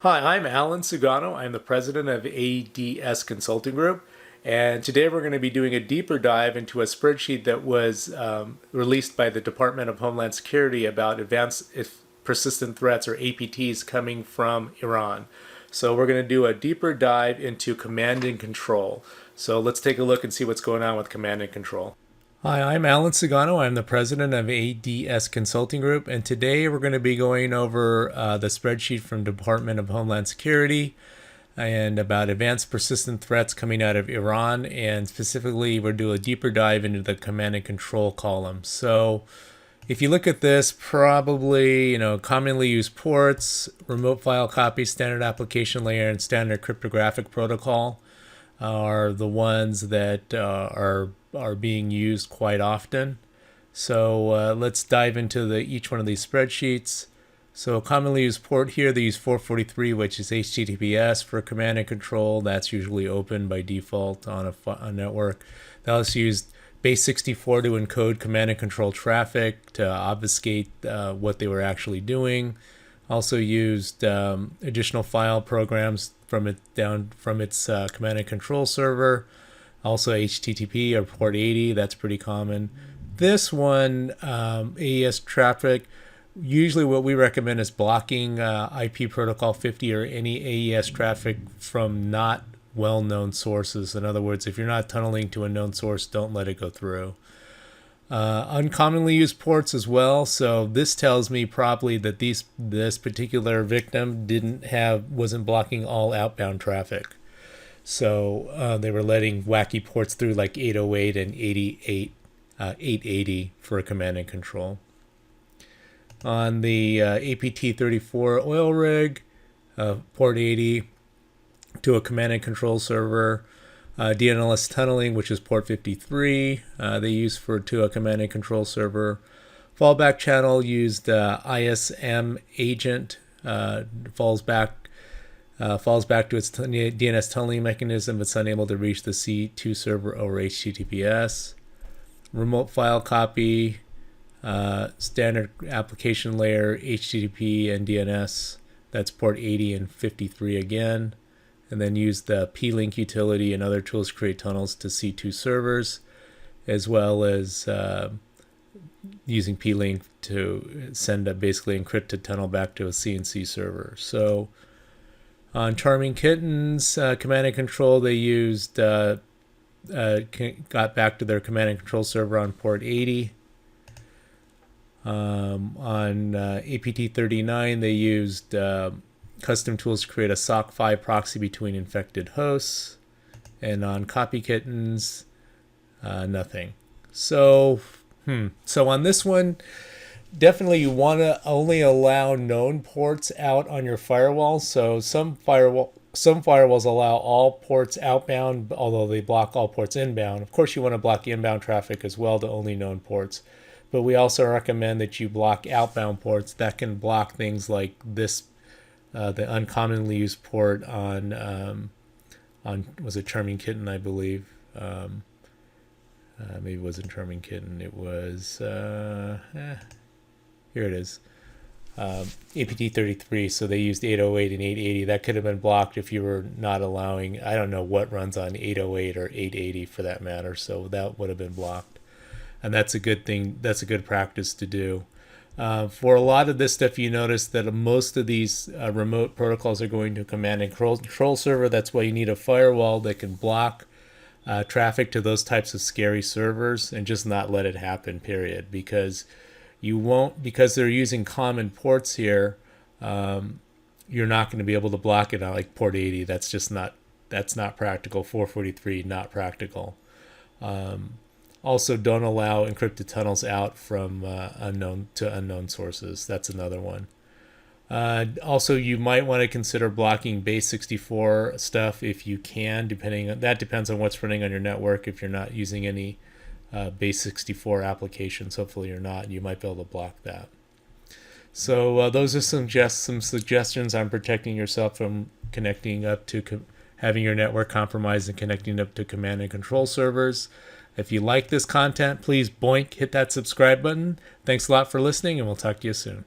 Hi, I'm Alan Sugano. I'm the president of ADS Consulting Group. And today we're going to be doing a deeper dive into a spreadsheet that was released by the Department of Homeland Security about advanced persistent threats, or APTs, coming from Iran. So we're going to do a deeper dive into command and control. So let's take a look and see what's going on with command and control. Hi, I'm Alan Sugano. I'm the president of ADS Consulting Group, and today we're going to be going over the spreadsheet from Department of Homeland Security and about advanced persistent threats coming out of Iran, and specifically we're doing a deeper dive into the command and control column. So if you look at this, probably, commonly used ports, remote file copy, standard application layer, and standard cryptographic protocol are the ones that are being used quite often. So let's dive into each one of these spreadsheets. So commonly used port here, they use 443, which is HTTPS for command and control. That's usually open by default on a network. They also used base 64 to encode command and control traffic to obfuscate what they were actually doing. Also used additional file programs from its command and control server. Also HTTP or port 80, that's pretty common. This one, AES traffic, usually what we recommend is blocking IP protocol 50 or any AES traffic from not well-known sources. In other words, if you're not tunneling to a known source, don't let it go through. Uncommonly used ports as well. So this tells me probably that this particular victim wasn't blocking all outbound traffic. So they were letting wacky ports through like 808 and 880 for a command and control. On the APT 34 oil rig, port 80 to a command and control server. DNLS tunneling, which is port 53, they use to a command and control server. Fallback channel used ISM agent, falls back to its DNS tunneling mechanism. It's unable to reach the C2 server over HTTPS. Remote file copy, standard application layer, HTTP and DNS. That's port 80 and 53 again. And then use the P-Link utility and other tools to create tunnels to C2 servers, as well as using P-Link to send a basically encrypted tunnel back to a CNC server. So on Charming Kittens, command and control, they used, got back to their command and control server on port 80. On APT 39, they used custom tools to create a SOC 5 proxy between infected hosts. And on Copy Kittens, nothing. So on this one, definitely you want to only allow known ports out on your firewall. So some firewalls allow all ports outbound, although they block all ports inbound. Of course, you want to block inbound traffic as well to only known ports. But we also recommend that you block outbound ports that can block things like this, the uncommonly used port on was it Charming Kitten, I believe. Maybe it wasn't Charming Kitten. It was here it is. APT 33. So they used 808 and 880. That could have been blocked if you were not allowing. I don't know what runs on 808 or 880 for that matter. So that would have been blocked. And that's a good thing. That's a good practice to do. For a lot of this stuff, you notice that most of these remote protocols are going to a command and control server. That's why you need a firewall that can block traffic to those types of scary servers and just not let it happen, period. Because they're using common ports here, you're not going to be able to block it on like port 80. That's not practical. 443, not practical. Also, don't allow encrypted tunnels out from unknown sources. That's another one. Also, you might want to consider blocking base 64 stuff if you can. That depends on what's running on your network. If you're not using any base 64 applications, hopefully you're not. You might be able to block that. So those are some suggestions on protecting yourself from connecting up to having your network compromised and connecting up to command and control servers. If you like this content, please hit that subscribe button. Thanks a lot for listening, and we'll talk to you soon.